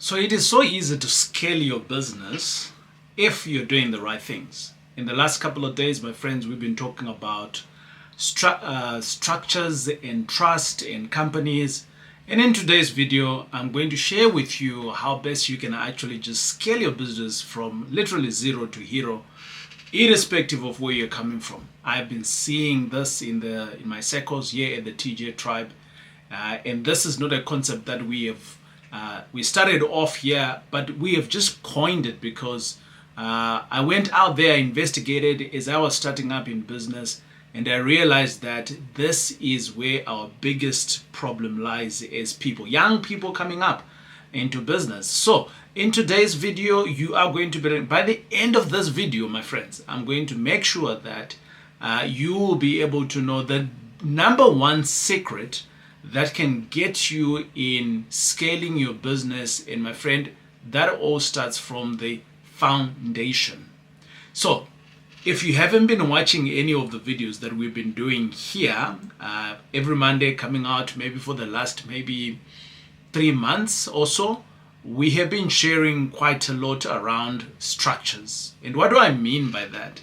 So it is so easy to scale your business if you're doing the right things. In the last couple of days, my friends, we've been talking about structures and trust in companies. And in today's video, I'm going to share with you how best you can actually just scale your business from literally zero to hero, irrespective of where you're coming from. I've been seeing this in my circles here at the TJ Tribe, and this is not a concept that we started off here, but we have just coined it because I went out there, investigated as I was starting up in business, and I realized that this is where our biggest problem lies as people, young people coming up into business. So in today's video, you are going to be, by the end of this video, my friends, I'm going to make sure that you will be able to know the number one secret that can get you in scaling your business. And my friend, that all starts from the foundation. So if you haven't been watching any of the videos that we've been doing here, every Monday coming out, maybe for the last maybe 3 months or so, we have been sharing quite a lot around structures. And what do I mean by that?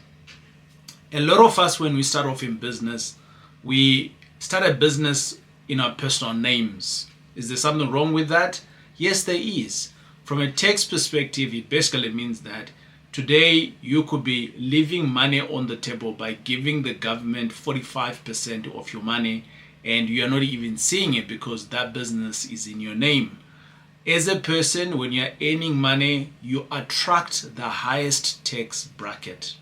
A lot of us, when we start off in business, we start a business in our personal names. Is there something wrong with that? Yes, there is. From a tax perspective, it basically means that today you could be leaving money on the table by giving the government 45% of your money, and you are not even seeing it because that business is in your name. As a person, when you're earning money, you attract the highest tax bracket.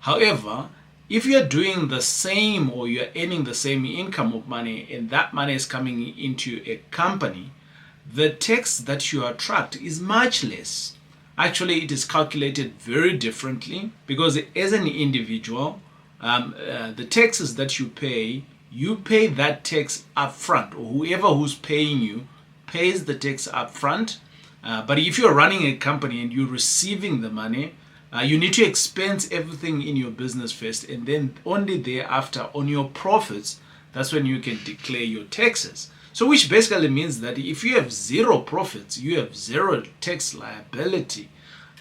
However, if you're doing the same or you're earning the same income of money and that money is coming into a company, the tax that you attract is much less. Actually, it is calculated very differently because as an individual, the taxes that you pay that tax upfront, or whoever who's paying you pays the tax upfront. But if you're running a company and you're receiving the money, you need to expense everything in your business first, and then only thereafter on your profits, that's when you can declare your taxes. So which basically means that if you have zero profits, you have zero tax liability.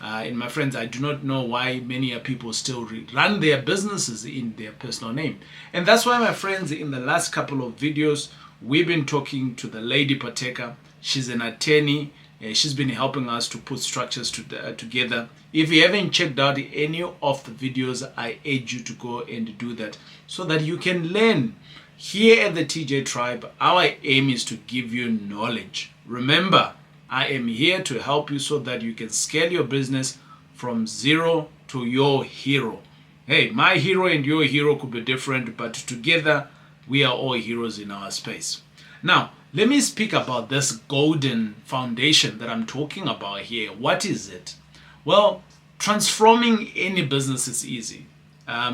And my friends, I do not know why many people still run their businesses in their personal name. And that's why, my friends, in the last couple of videos, we've been talking to the lady Pateka. She's an attorney. She's been helping us to put structures together. If you haven't checked out any of the videos, I urge you to go and do that so that you can learn. Here at the TJ Tribe, our aim is to give you knowledge. Remember, I am here to help you so that you can scale your business from zero to your hero. Hey, my hero and your hero could be different, but together we are all heroes in our space. Now, let me speak about this golden foundation that I'm talking about here. What is it? Well, transforming any business is easy.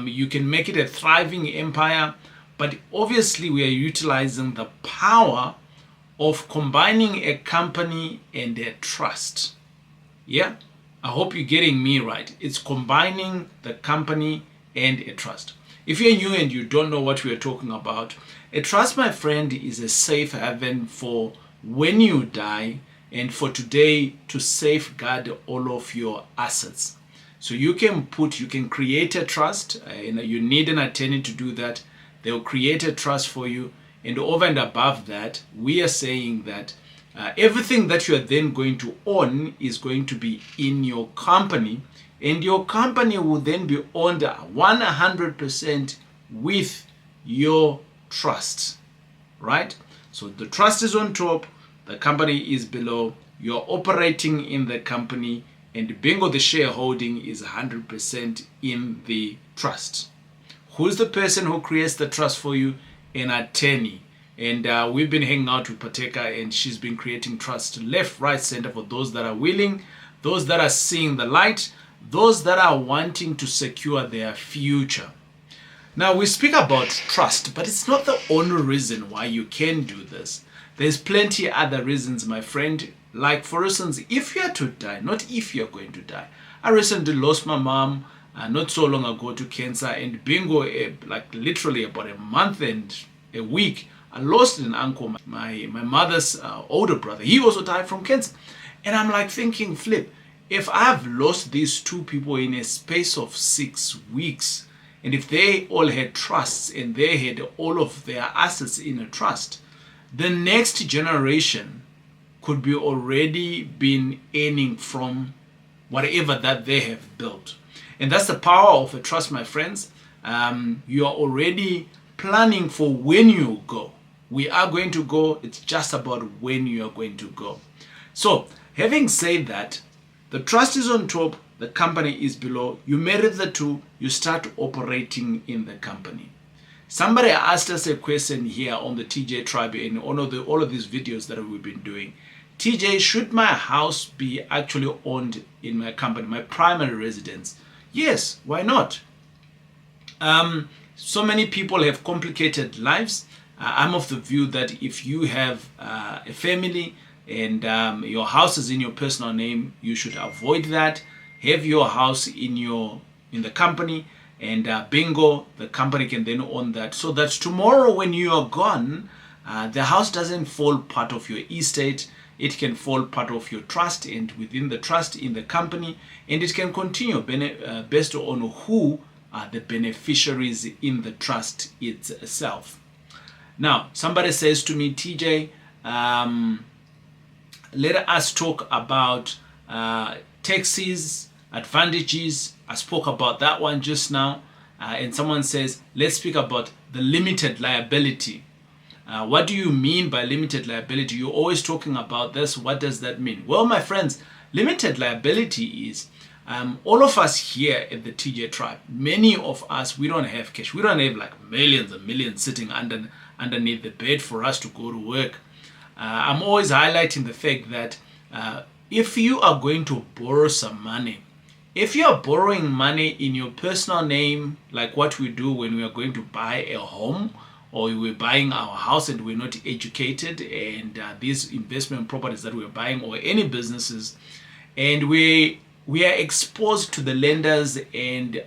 You can make it a thriving empire, but obviously we are utilizing the power of combining a company and a trust. Yeah, I hope you're getting me right. It's combining the company and a trust. If you're new and you don't know what we are talking about, a trust, my friend, is a safe haven for when you die and for today to safeguard all of your assets. So you can create a trust. You need an attorney to do that. They'll create a trust for you. And over and above that, we are saying that everything that you are then going to own is going to be in your company, and your company will then be owned 100% with your trust, right? So the trust is on top, the company is below, you're operating in the company, and bingo, the shareholding is 100% in the trust. Who's the person who creates the trust for you? An attorney. And we've been hanging out with Pateka, and she's been creating trust left, right, center for those that are willing, those that are seeing the light, those that are wanting to secure their future. Now, we speak about trust, but it's not the only reason why you can do this. There's plenty other reasons, my friend. Like, for instance, if you are to die, not if you're going to die. I recently lost my mom not so long ago to cancer, and bingo, like literally about a month and a week, I lost an uncle, my mother's older brother. He also died from cancer. And I'm like thinking, flip, if I've lost these two people in a space of 6 weeks, and if they all had trusts and they had all of their assets in a trust, the next generation could be already been earning from whatever that they have built. And that's the power of a trust, my friends. You are already planning for when you go. We are going to go. It's just about when you are going to go. So having said that, the trust is on top, the company is below. You marry the two, you start operating in the company. Somebody asked us a question here on the TJ Tribe in all of these videos that we've been doing. TJ, should my house be actually owned in my company, my primary residence? Yes, why not? So many people have complicated lives. I'm of the view that if you have a family and your house is in your personal name, you should avoid that. Have your house in the company, and bingo, the company can then own that, so that tomorrow when you are gone, the house doesn't fall part of your estate. It can fall part of your trust, and within the trust in the company, and it can continue based on who are the beneficiaries in the trust itself. Now, somebody says to me, TJ, let us talk about taxes, advantages. I spoke about that one just now. And someone says, let's speak about the limited liability. What do you mean by limited liability? You're always talking about this. What does that mean? Well, my friends, limited liability is all of us here at the TJ Tribe, many of us, we don't have cash. We don't have like millions and millions sitting underneath the bed for us to go to work. I'm always highlighting the fact that if you are going to borrow some money, if you are borrowing money in your personal name, like what we do when we are going to buy a home, or we're buying our house and we're not educated, and these investment properties that we're buying, or any businesses, and we are exposed to the lenders and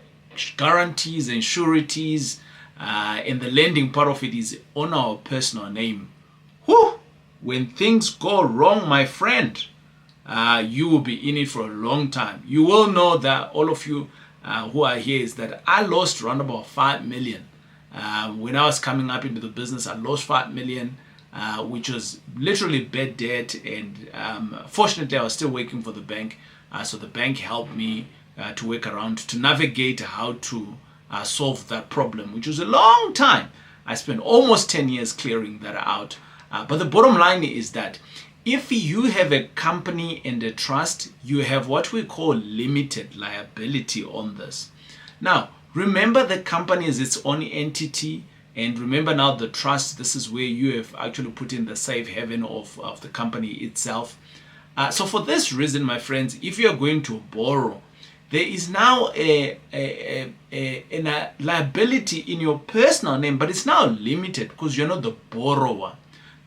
guarantees and sureties, and the lending part of it is on our personal name. Whew! When things go wrong, my friend, you will be in it for a long time. You will know that, all of you who are here, is that I lost around about 5 million. When I was coming up into the business, I lost 5 million, which was literally bad debt. And fortunately, I was still working for the bank. So the bank helped me to work around, to navigate how to solve that problem, which was a long time. I spent almost 10 years clearing that out. But the bottom line is that if you have a company and a trust, you have what we call limited liability on this. Now, remember, the company is its own entity, and remember now the trust, this is where you have actually put in the safe haven of the company itself. So for this reason, my friends, if you are going to borrow, there is now a liability in your personal name, but it's now limited because you're not the borrower.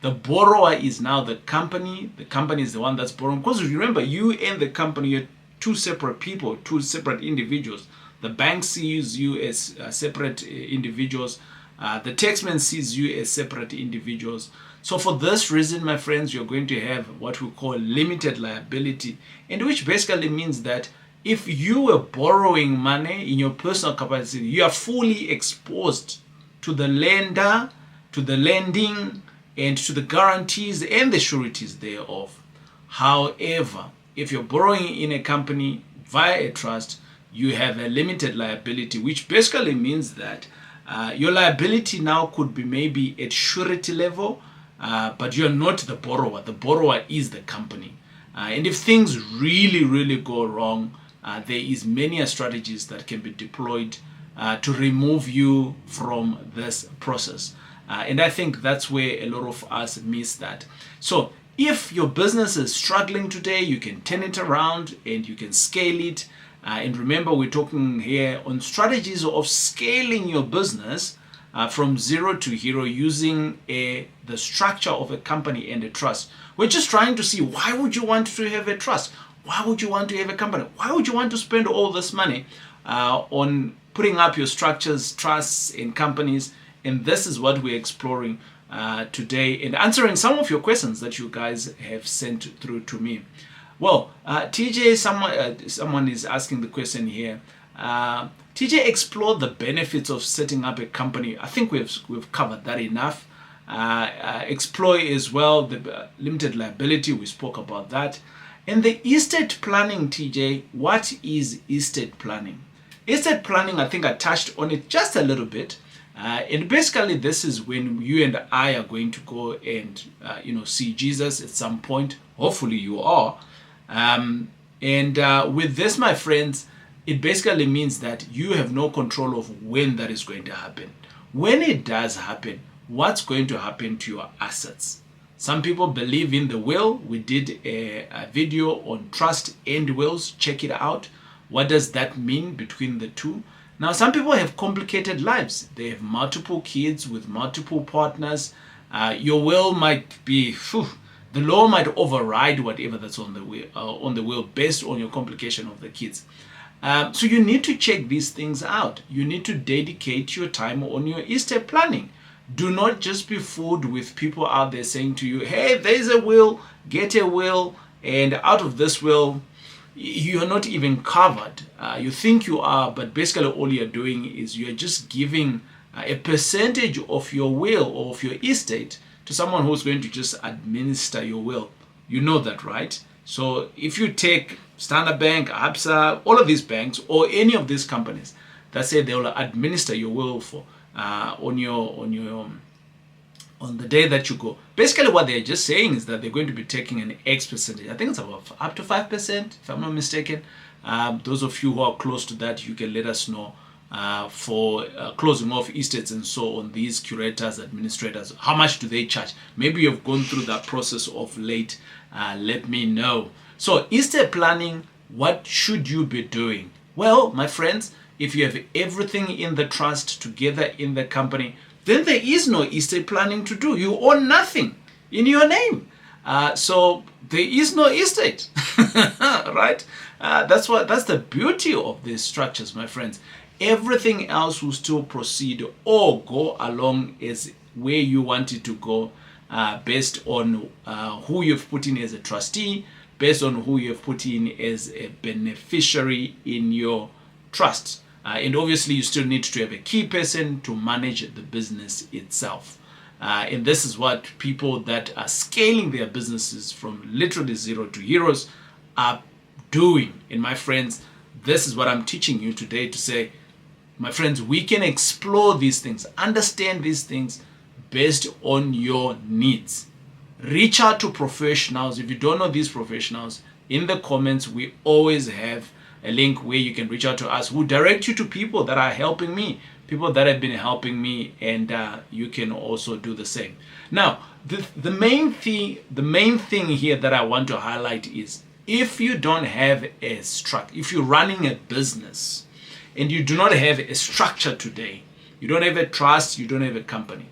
The borrower is now the company. The company is the one that's borrowing. Because remember, you and the company are two separate people, two separate individuals. The bank sees you as separate individuals. The taxman sees you as separate individuals. So for this reason, my friends, you're going to have what we call limited liability, and which basically means that if you were borrowing money in your personal capacity, you are fully exposed to the lender, to the lending, and to the guarantees and the sureties thereof. However, if you're borrowing in a company via a trust, you have a limited liability, which basically means that your liability now could be maybe at surety level, but you're not the borrower. The borrower is the company. And if things really, really go wrong, there is many strategies that can be deployed to remove you from this process. And I think that's where a lot of us miss that. So if your business is struggling today, you can turn it around and you can scale it. And remember, we're talking here on strategies of scaling your business from zero to hero using the structure of a company and a trust. We're just trying to see, why would you want to have a trust? Why would you want to have a company? Why would you want to spend all this money on putting up your structures, trusts, and companies? And this is what we're exploring today, and answering some of your questions that you guys have sent through to me. Well, TJ, someone is asking the question here. TJ, explore the benefits of setting up a company. I think we've covered that enough. Explore as well the limited liability. We spoke about that. And the estate planning, TJ, what is estate planning? Estate planning, I think I touched on it just a little bit. And basically, this is when you and I are going to go and see Jesus at some point. Hopefully, you are. With this, my friends, it basically means that you have no control of when that is going to happen. When it does happen, what's going to happen to your assets? Some people believe in the will. We did a video on trust and wills. Check it out. What does that mean between the two? Now, some people have complicated lives. They have multiple kids with multiple partners. Your will might be, the law might override whatever that's on the will based on your complication of the kids. So you need to check these things out. You need to dedicate your time on your estate planning. Do not just be fooled with people out there saying to you, hey, there's a will, get a will, and out of this will, you're not even covered. You think you are, but basically all you're doing is you're just giving a percentage of your will or of your estate to someone who's going to just administer your will. You know that, right? So if you take Standard Bank, ABSA, all of these banks or any of these companies that say they will administer your will for on the day that you go. Basically, what they're just saying is that they're going to be taking an X percentage. I think it's about up to 5%, if I'm not mistaken. Those of you who are close to that, you can let us know for closing off estates and so on. These curators, administrators, how much do they charge? Maybe you've gone through that process of late. Let me know. So, estate planning, what should you be doing? Well, my friends, if you have everything in the trust together in the company, then there is no estate planning to do. You own nothing in your name. So there is no estate, right? That's the beauty of these structures, my friends. Everything else will still proceed or go along as where you want it to go, based on who you've put in as a trustee, based on who you've put in as a beneficiary in your trust. And obviously, you still need to have a key person to manage the business itself. And this is what people that are scaling their businesses from literally zero to heroes are doing. And my friends, this is what I'm teaching you today to say, my friends, we can explore these things, understand these things based on your needs. Reach out to professionals. If you don't know these professionals, in the comments, we always have a link where you can reach out to us, who direct you to people that are helping me, people that have been helping me, and you can also do the same. Now, the main thing here that I want to highlight is, if you don't have a structure, if you're running a business and you do not have a structure today, you don't have a trust, you don't have a company.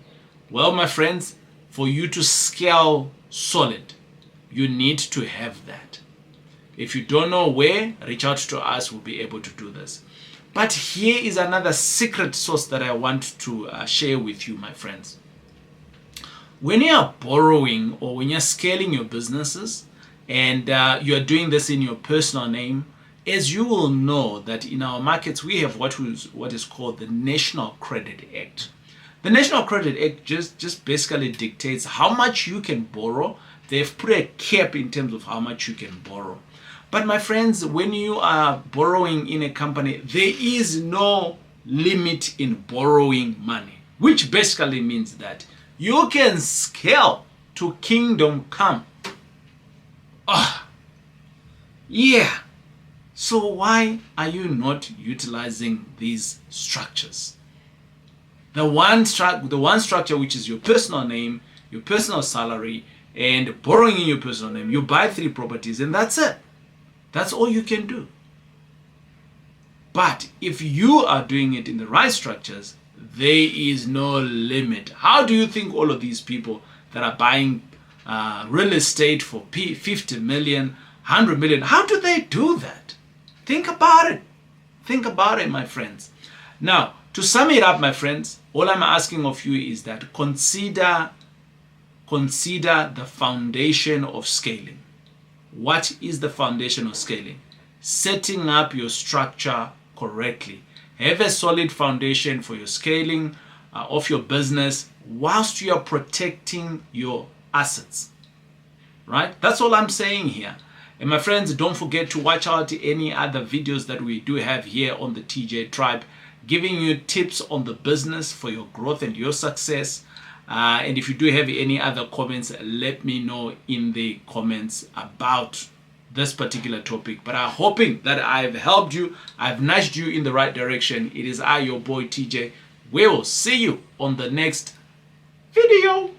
Well, my friends, for you to scale solid, you need to have that. If you don't know where, reach out to us. We'll be able to do this. But here is another secret sauce that I want to share with you, my friends. When you are borrowing or when you're scaling your businesses and you are doing this in your personal name, as you will know that in our markets, we have what is called the National Credit Act. The National Credit Act just basically dictates how much you can borrow. They've put a cap in terms of how much you can borrow. But my friends, when you are borrowing in a company, there is no limit in borrowing money, which basically means that you can scale to kingdom come. Yeah. So why are you not utilizing these structures? The one structure, which is your personal name, your personal salary, and borrowing in your personal name. You buy 3 properties and that's it. That's all you can do. But if you are doing it in the right structures, there is no limit. How do you think all of these people that are buying real estate for 50 million, 100 million, how do they do that? Think about it. Think about it, my friends. Now, to sum it up, my friends, all I'm asking of you is that consider the foundation of scaling. What is the foundation of scaling? Setting up your structure correctly. Have a solid foundation for your scaling of your business whilst you are protecting your assets. Right? That's all I'm saying here. And my friends, don't forget to watch out any other videos that we do have here on the TJ Tribe, giving you tips on the business for your growth and your success. And if you do have any other comments, let me know in the comments about this particular topic. But I'm hoping that I've helped you, I've nudged you in the right direction. It is I, your boy TJ. We will see you on the next video.